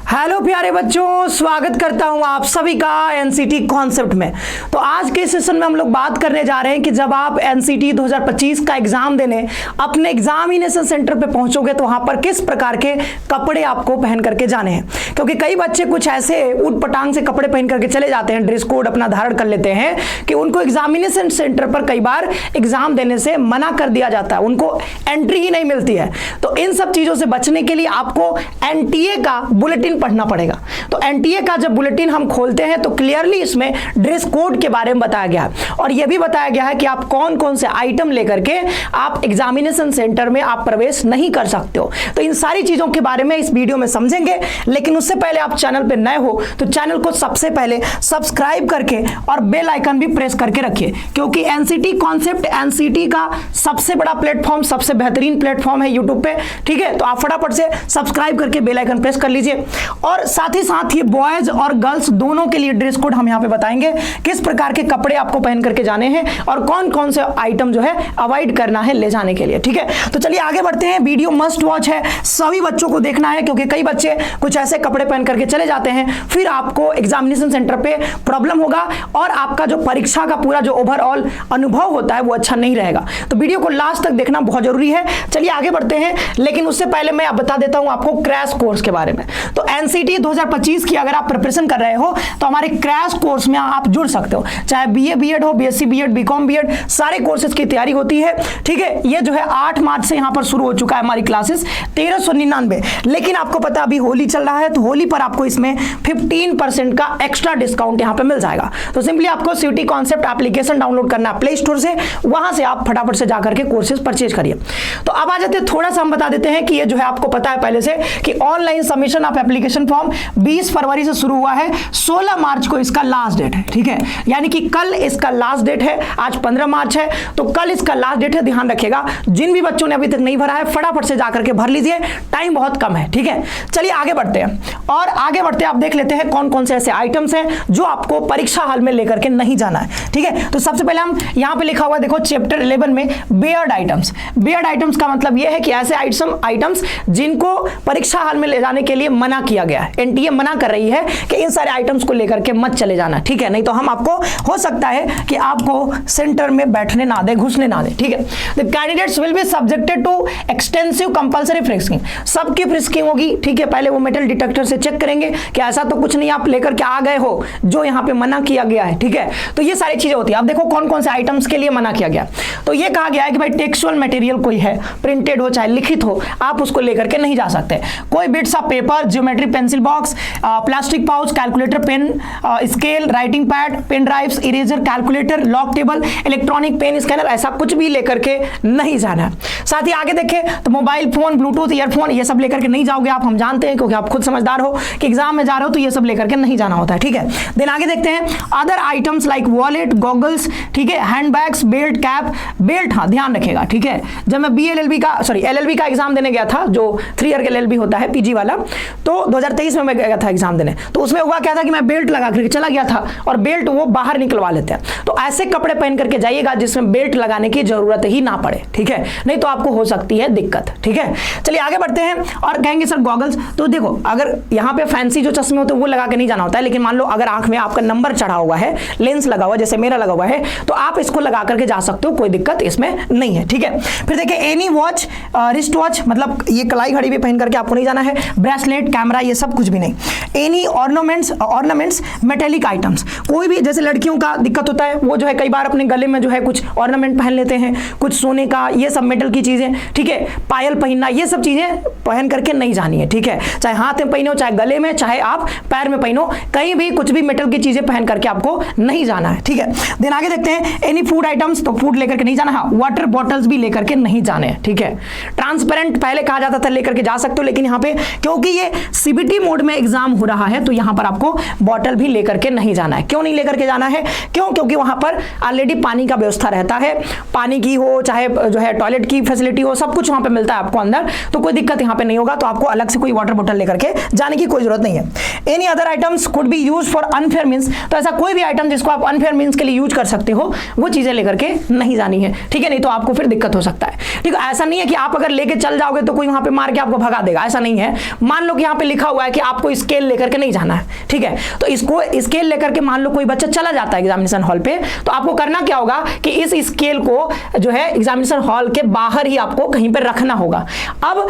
Hello प्यारे बच्चों, स्वागत करता हूं आप सभी का एनसीटी कॉन्सेप्ट में। तो आज के सेशन में हम लोग बात करने जा रहे हैं कि जब आप एनसीटी 2025 का एग्जाम देने अपने एग्जामिनेशन सेंटर पे पहुंचोगे तो वहां पर किस प्रकार के कपड़े आपको पहन करके जाने हैं। क्योंकि कई बच्चे कुछ ऐसे ऊट-पटांग से कपड़े पहन करके चले जाते हैं, ड्रेस कोड अपना धारण कर लेते हैं कि उनको एग्जामिनेशन सेंटर पर कई बार एग्जाम देने से मना कर दिया जाता है, उनको एंट्री ही नहीं मिलती है। तो इन सब चीजों से बचने के लिए आपको एनटीए का बुलेटिन पढ़ना पड़ेगा। तो एनटीए का जब बुलेटिन हम खोलते हैं तो क्लियरली इसमें ड्रेस कोड के बारे में बताया गया है और यह भी बताया गया है कि आप कौन कौन से आइटम लेकर के आप एग्जामिनेशन सेंटर में आप प्रवेश नहीं कर सकते हो। तो इन सारी चीजों के बारे में इस वीडियो में समझेंगे, लेकिन उससे पहले आप चैनल पे नए हो तो चैनल को सबसे पहले सब्सक्राइब करके और बेल आइकन भी प्रेस करके रखिए, क्योंकि एनसीटी कॉन्सेप्ट एनसीटी का सबसे बड़ा प्लेटफॉर्म, सबसे बेहतरीन प्लेटफॉर्म है यूट्यूब पे। ठीक है, तो आप फटाफट से सब्सक्राइब करके बेल आइकन प्रेस कर लीजिए। और साथ ही साथ ये बॉयज और गर्ल्स दोनों के लिए ड्रेस कोड हम यहाँ पे बताएंगे, किस प्रकार के कपड़े आपको पहन करके जाने हैं और कौन कौन से आइटम जो है अवॉइड करना है ले जाने के लिए। ठीक है, तो चलिए आगे बढ़ते हैं। वीडियो मस्ट वॉच है, सभी बच्चों को देखना है, क्योंकि कई बच्चे कुछ ऐसे कपड़े पहन करके चले जाते हैं, फिर आपको एग्जामिनेशन सेंटर पे प्रॉब्लम होगा और आपका जो परीक्षा का पूरा जो ओवरऑल अनुभव होता है वो अच्छा नहीं रहेगा। तो वीडियो को लास्ट तक देखना बहुत जरूरी है। चलिए आगे बढ़ते हैं, लेकिन उससे पहले मैं बता देता हूं आपको क्रैश कोर्स के बारे में। तो एनसीटी 2025 की अगर आप प्रिपरेशन कर रहे हो तो हमारे क्रैश कोर्स में आप जुड़ सकते हो, चाहे बीए बीएड हो, बीएससी बीएड, बीकॉम बीएड, सारे कोर्सेज की तैयारी होती है। ठीक है, ये जो है 8 मार्च से यहां पर शुरू हो चुका है हमारी क्लासेस 1399। लेकिन आपको पता अभी होली चल रहा है, तो होली पर आपको इसमें 15% का एक्स्ट्रा डिस्काउंट यहां पर मिल जाएगा। तो सिंपली आपको सिटी कॉन्सेप्ट एप्लीकेशन डाउनलोड करना है प्ले स्टोर से, वहां से आप फटाफट से जाकर के कोर्सेज परचेज करिए। तो अब आ जाते हैं, थोड़ा सा हम बता देते हैं कि ये जो है आपको पता है पहले से कि online submission of application form 20 फरवरी से शुरू हुआ है, 16 मार्च को इसका लास्ट डेट है। ठीक है, यानी कि कल इसका लास्ट डेट है, आज 15 मार्च है, तो कल इसका लास्ट डेट है। ध्यान रखिएगा, जिन भी बच्चों ने अभी तक नहीं भरा है फटाफट से जाकर के भर लीजिए, टाइम बहुत कम है। ठीक है, चलिए आगे बढ़ते हैं और आगे बढ़ते आप देख लेते हैं कौन कौन से ऐसे आइटम्स हैं जो आपको परीक्षा हॉल में लेकर के नहीं जाना है। ठीक है, तो सबसे पहले हम यहां पे लिखा हुआ देखो चैप्टर 11 में बेयर्ड आइटम्स। बेयर्ड आइटम्स का मतलब यह है कि ऐसे आइटम्स जिनको परीक्षा हॉल में ले जाने के लिए मना किया गया है। एनटीए मना कर रही है कि इन सारे आइटम्स को लेकर के मत चले जाना। ठीक है, नहीं तो हम आपको हो सकता है कि आपको सेंटर में बैठने ना दे, घुसने ना दे। ठीक है, the candidates will be subjected to extensive compulsory frisking. सबकी फ्रिस्किंग होगी। ठीक है, पहले वो मेटल डिटेक्टर से चेक करेंगे कि ऐसा तो कुछ नहीं आप लेकर के आ गए हो जो यहाँ पे मना किया गया है। ठीक है, तो ये सारी चीजें होती है। अब देखो कौन कौन से आइटम्स के लिए मना किया गया। तो ये कहा गया है कि भाई टेक्सचुअल मटेरियल कोई है, प्रिंटेड हो चाहे लिखित हो, आप उसको लेकर के नहीं जा सकते। कोई bits of paper, geometry pencil box, plastic pouch, calculator, pen, scale, writing pad, pen drives, eraser, calculator, log table, electronic pen scanner, ऐसा कुछ भी लेकर के नहीं जाना है। साथ ही आगे देखें तो मोबाइल फोन, ब्लूटूथ, ईयरफोन, ये सब लेकर के नहीं जाओगे आप, हम जानते हैं क्योंकि आप खुद समझदार हो कि एग्जाम में जा रहे हो तो ये सब लेकर के नहीं जाना होता है। ठीक है, देन आगे देखते हैं other items like wallet, goggles, ठीक है, हैंडबैग्स, बेल्ट, कैप, बेल्ट। हाँ ध्यान रखिएगा। ठीक है, जब मैं एलएलबी का एग्जाम देने गया था, जो 3 ईयर का एलएलबी होता है पीजी वाला, तो 2023 में मैं गया था एग्जाम देने, तो उसमें हुआ क्या था कि मैं बेल्ट लगा करके चला गया था और बेल्ट वो बाहर निकलवा लेते हैं। तो ऐसे कपड़े पहन करके जाइएगा जिसमें बेल्ट लगाने की जरूरत ही ना पड़े। ठीक है, नहीं तो आपको हो सकती है दिक्कत। ठीक है, चलिए आगे बढ़ते हैं और कहेंगे सर गॉगल्स। तो देखो अगर यहाँ पे फैंसी जो चश्मे होते हैं वो लगा के नहीं जाना होता है, लेकिन मान लो अगर आंख में आपका नंबर चढ़ा हुआ है, लेंस लगा हुआ, जैसे मेरा लगा हुआ है, तो आप इसको लगा करके जा सकते हो, कोई दिक्कत इसमें नहीं है। ठीक है, फिर देखिए एनी वॉच, रिस्ट वॉच, मतलब ये कलाई घड़ी भी पहन करके आपको नहीं जाना है, ब्रेसलेट, कैमरा, ये सब कुछ भी नहीं। एनी ऑर्नामेंट्स, मेटेलिक आइटम्स, कोई भी, जैसे लड़कियों का दिक्कत होता है, वो जो है कई बार अपने गले में जो है कुछ ऑर्नामेंट पहन लेते हैं, कुछ सोने का, ये सब मेटल की चीजें। ठीक है, पायल पहनना, ये सब चीजें पहन करके नहीं जानी है। ठीक है, चाहे हाथ में पहनो, चाहे गले में, चाहे आप पैर में पहनो, कहीं भी कुछ भी मेटल की चीजें पहन करके आपको नहीं जाना है। ठीक है, देन आगे देखते हैं एनी फूड आइटम्स, तो फूड लेकर के नहीं जाना है, वाटर बॉटल्स भी लेकर के नहीं जाने हैं। ठीक है, ट्रांसपेरेंट पहले कहा जाता था लेकर के जा सकते हो, लेकिन यहाँ पे क्योंकि ये सीबीटी मोड में एग्जाम हो रहा है तो यहाँ पर आपको बॉटल भी लेकर के नहीं जाना है। क्यों नहीं लेकर के जाना है? क्योंकि वहां पर ऑलरेडी पानी का व्यवस्था रहता है, पानी की हो चाहे जो है टॉयलेट की फैसिलिटी हो, सब कुछ वहां पे मिलता है आपको अंदर, तो कोई दिक्कत यहाँ पे नहीं होगा। तो आपको अलग से कोई वाटर बॉटल लेकर के जाने की कोई जरूरत नहीं है। Any other items could be use for unfair means, तो ऐसा कोई भी आइटम जिसको आप अनफेयर मींस के लिए यूज कर सकते हो वो चीजें लेकर के नहीं जानी है। ठीक है, नहीं तो आपको फिर दिक्कत हो सकता है। ठीक है, ऐसा नहीं है कि आप अगर लेके चल जाओगे तो कोई वहां पे मार के आपको भगा देगा, ऐसा नहीं है। मान लो कि यहाँ पे लिखा हुआ है कि आपको स्केल लेकर के नहीं जाना है, ठीक है। तो इसको स्केल लेकर के मान लो कोई बच्चा चला जाता है एग्जामिनेशन हॉल पे, तो आपको करना क्या होगा कि इस स्केल को जो है एग्जामिनेशन हॉल के बाहर ही आपको कहीं पर रखना होगा। अब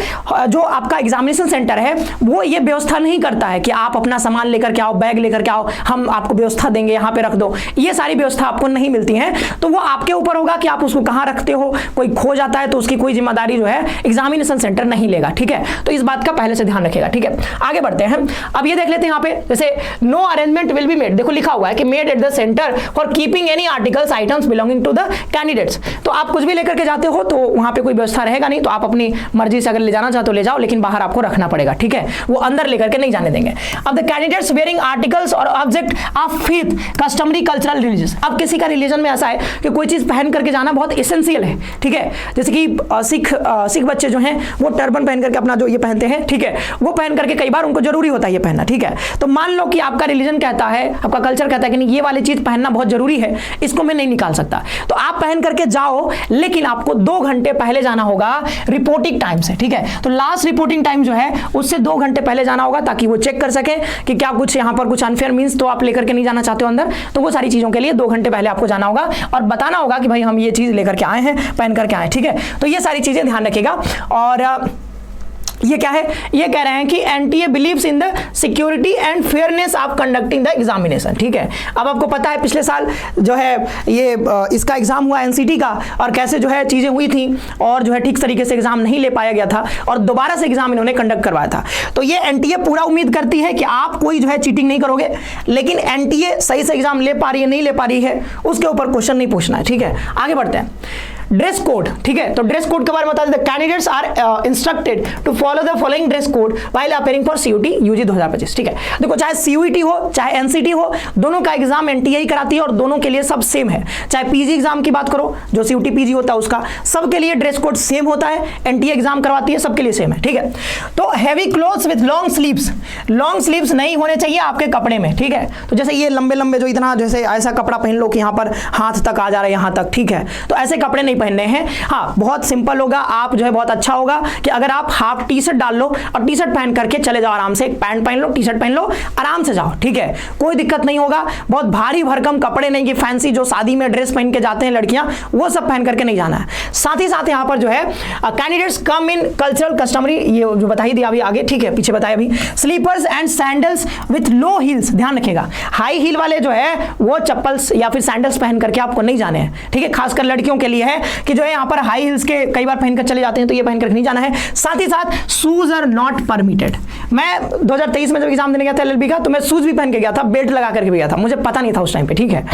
जो आपका एग्जामिनेशन सेंटर है वो ये व्यवस्था नहीं करता है कि आप अपना सामान लेकर के आओ, बैग लेकर के आओ, हम आपको व्यवस्था देंगे, यहाँ पे रख दो, ये सारी व्यवस्था आपको नहीं मिलती है। तो वो आपके ऊपर होगा कि आप उसको कहाँ रखते हो। कोई खो जाता है तो उसकी कोई जिम्मेदारी जो है एग्जामिनेशन सेंटर नहीं लेगा, ठीक है। तो इस बात का पहले से ध्यान रखेगा, ठीक है। आगे बढ़ते हैं। अब ये देख लेते हैं यहाँ पे, जैसे no arrangement will be made, देखो लिखा हुआ है कि made at the centre for keeping any articles items belonging to the candidates. तो आप कुछ भी लेकर के जाते हो तो वहां पे कोई व्यवस्था रहेगा नहीं, तो आप अपनी मर्जी से अगर ले जाना चाहते हो ले जाओ, लेकिन बाहर आपको रखना पड़ेगा, ठीक है। वो अंदर लेकर के नहीं जाने देंगे। अब द कैंडिडेट्स वेयरिंग आर्टिकल्स और object of faith, customary, cultural, religious. अब किसी का रिलीजन में ऐसा है कि कोई चीज पहन करके जाना बहुत एसेंशियल है, ठीक है। जैसे कि सिख बच्चे जो हैं वो टर्बन पहन करके अपना जो ये पहनते हैं, ठीक है, वो पहन करके कई बार उनको जरूरी होता है ये पहनना, ठीक है। तो मान लो कि आपका रिलीजन कहता है, आपका कल्चर कहता है कि नहीं ये वाली चीज पहनना बहुत जरूरी है, इसको मैं नहीं निकाल सकता, तो आप पहन करके जाओ, लेकिन आपको 2 घंटे पहले जाना होगा रिपोर्टिंग टाइम से, ठीक है। तो लास्ट रिपोर्टिंग टाइम जो है उससे 2 घंटे पहले जाना होगा, ताकि वो चेक कर सके कि क्या कुछ यहाँ पर कुछ अनफेयर मींस तो आप लेकर के नहीं जाना चाहते हो अंदर, तो वो सारी चीजों के लिए 2 घंटे पहले आपको जाना होगा और बताना होगा कि भाई हम ये चीज लेकर के आए हैं, पहन करके आए, ठीक है। तो ये सारी चीजें ध्यान रखिएगा। और ये क्या है, ये कह रहे हैं कि NTA believes in the security and fairness of conducting the examination, ठीक है। अब आपको पता है पिछले साल जो है ये इसका एग्जाम हुआ एनसीटी का, और कैसे जो है चीजें हुई थी, और जो है ठीक तरीके से एग्जाम नहीं ले पाया गया था, और दोबारा से एग्जाम इन्होंने कंडक्ट करवाया था। तो ये एनटीए पूरा उम्मीद करती है कि आप कोई जो है चीटिंग नहीं करोगे, लेकिन एनटीए सही से एग्जाम ले पा रही है नहीं ले पा रही है उसके ऊपर क्वेश्चन नहीं पूछना है, ठीक है। आगे बढ़ते हैं। ड्रेस कोड, ठीक है। तो ड्रेस कोड के बारे में बता दें, candidates are instructed to follow the following dress code while appearing for CUET UG 2025, ठीक है। देखो चाहे सीयूटी हो चाहे एनसीटी हो, दोनों का एग्जाम एनटीए ही कराती है और दोनों के लिए सब सेम है। चाहे पीजी एग्जाम की बात करो, जो सीयूटी पीजी होता है उसका सबके लिए ड्रेस कोड सेम होता है, एनटीए एग्जाम करवाती है सबके लिए सेम है, ठीक है। तो heavy clothes with long sleeves नहीं होने चाहिए आपके कपड़े में, ठीक है। तो जैसे ये लंबे लंबे जो इतना जैसे ऐसा कपड़ा पहन लो कि यहाँ पर हाथ तक आ जा रहा है यहाँ तक, ठीक है, तो ऐसे कपड़े नहीं पहनने हैं। हाँ, बहुत सिंपल होगा, आप जो है बहुत अच्छा होगा कि अगर आप हाफ टी शर्ट डाल लो और टी शर्ट पहन करके चले जाओ, आराम से एक पैंट पहन लो, टी शर्ट पहन लो, आराम से जाओ, ठीक है, कोई दिक्कत नहीं होगा। बहुत भारी भरकम कपड़े नहीं कि फैंसी जो शादी में ड्रेस पहन के जाते हैं लड़कियां, वो सब पहन करके नहीं जाना है। साथ ही साथ यहाँ पर जो है कैंडिडेट्स कम इन कल्चरल कस्टमरी, ये जो बताई दिया अभी आगे, ठीक है, पीछे बताया अभी। Slippers and sandals with low heels, ध्यान रखिएगा, हाई हील वाले जो है वो चप्पल्स या फिर सैंडल्स पहन करके आपको नहीं जाने हैं, ठीक है। खासकर लड़कियों के लिए है कि जो है यहाँ पर हाई हील्स के कई बार पहनकर चले जाते हैं, तो ये पहनकर नहीं जाना है। साथ ही साथ शूज आर नॉट परमिटेड। मैं 2023 में जब एग्जाम देने गया था एलएलबी का, तो मैं शूज भी पहन के गया था, बेल्ट लगा करके भी गया था, मुझे पता नहीं था उस टाइम पे, ठीक है।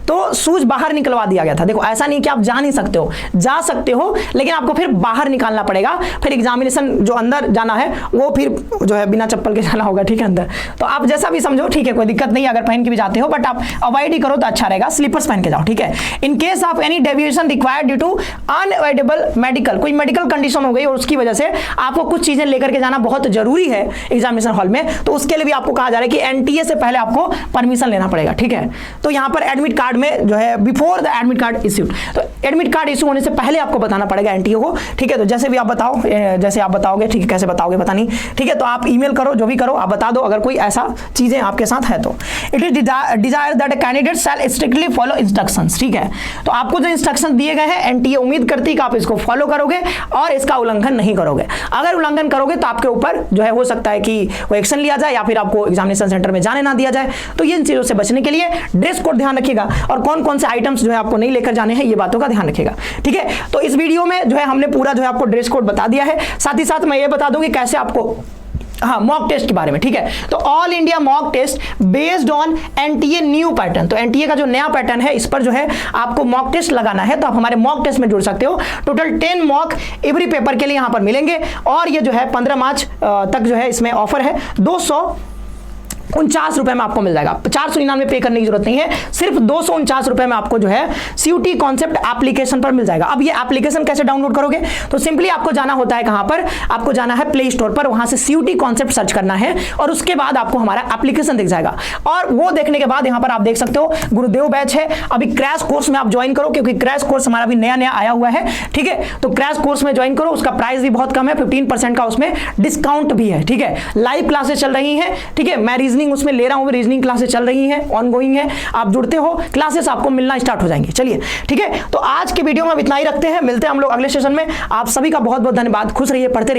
तो शूज बाहर निकलवा दिया गया था। देखो ऐसा नहीं कि आप जा नहीं सकते हो, जा सकते हो, लेकिन आपको फिर बाहर निकालना पड़ेगा, फिर एग्जामिनेशन जो अंदर जाना है वो फिर जो है बिना चप्पल के जाना होगा, ठीक है, अंदर। तो आप जैसा भी समझो, ठीक है, कोई दिक्कत नहीं है अगर पहन के भी जाते हो, बट आप अवॉइड ही करो तो अच्छा रहेगा, स्लीपर्स पहन के जाओ, ठीक है। In case of any deviation required due to unavoidable medical, कोई मेडिकल कंडीशन हो गई और उसकी वजह से आपको कुछ चीजें लेकर के जाना बहुत जरूरी है एग्जामिनेशन हॉल में, तो उसके लिए भी आपको कहा जा रहा है कि एनटीए से पहले आपको परमिशन लेना पड़ेगा, ठीक है। तो यहाँ पर एडमिट कार्ड में जो है before the admit card issued, तो एडमिट कार्ड इश्यू होने से पहले आपको बताना पड़ेगा एनटीए को, ठीक है। तो जैसे भी आप बताओ, जैसे आप बताओगे, ठीक है, कैसे बताओगे पता नहीं, ठीक है। तो आप ईमेल करो, जो भी करो आप बता दो अगर कोई ऐसा चीजें आपके साथ है तो। It is desire that candidate shell strictly follow instructions, ठीक है। तो आपको जो इंस्ट्रक्शन दिए गए हैं एनटीए उम्मीद करती है कि आप इसको फॉलो करोगे और इसका उल्लंघन नहीं करोगे। अगर उल्लंघन करोगे तो आपके ऊपर जो है हो सकता है कि वो एक्शन लिया जाए या फिर आपको एग्जामिनेशन सेंटर में जाने ना दिया जाए। तो ये इन चीजों से बचने के लिए ड्रेस कोड ध्यान रखिएगा और कौन कौन से आइटम्स जो है आपको नहीं लेकर जाने हैं, ये बातों का ध्यान रखिएगा, ठीक है। तो इस वीडियो में जो है हमने पूरा जो है आपको ड्रेस कोड बता दिया है, साथ ही साथ मैं ये बता दूंगी कैसे आपको, हाँ, मॉक टेस्ट के बारे में, ठीक है। तो all India mock test based on NTA new pattern, तो एनटीए का जो नया पैटर्न है इस पर जो है आपको मॉक टेस्ट लगाना है, तो आप हमारे मॉक टेस्ट में जुड़ सकते हो। टोटल 10 मॉक एवरी पेपर के लिए यहाँ पर मिलेंगे और ये जो है 15 मार्च तक जो है इसमें ऑफर है। ₹49 में आपको मिल जाएगा। 499 पे करने की जरूरत नहीं है, सिर्फ ₹249 में आपको जो है CUET कॉन्सेप्ट एप्लीकेशन पर मिल जाएगा। अब ये एप्लीकेशन कैसे डाउनलोड करोगे? तो सिंपली आपको जाना होता है कहां पर, आपको जाना है प्ले स्टोर पर, वहां से CUET कॉन्सेप्ट सर्च करना है और उसके बाद आपको हमारा एप्लीकेशन दिख जाएगा। और वो देखने के बाद यहां पर आप देख सकते हो गुरुदेव बैच है, अभी क्रैश कोर्स में आप ज्वाइन करो, क्योंकि क्रैश कोर्स हमारा भी नया नया आया हुआ है, ठीक है। तो क्रैश कोर्स में ज्वाइन करो, उसका प्राइस भी बहुत कम है, 15% का उसमें डिस्काउंट भी है, ठीक है। लाइव क्लासेस चल रही हैं, ठीक है, मैं रीजनिंग उसमें ले रहा हूं, रीजनिंग क्लासेस चल रही हैं, ऑनगोइंग है, आप जुड़ते हो, क्लासेस आपको मिलना स्टार्ट हो जाएंगे। चलिए ठीक है, तो आज के वीडियो में इतना ही रखते हैं, मिलते हैं हम लोग अगले सेशन में। आप सभी का बहुत बहुत धन्यवाद, खुश रहिए, पढ़ते रहिए।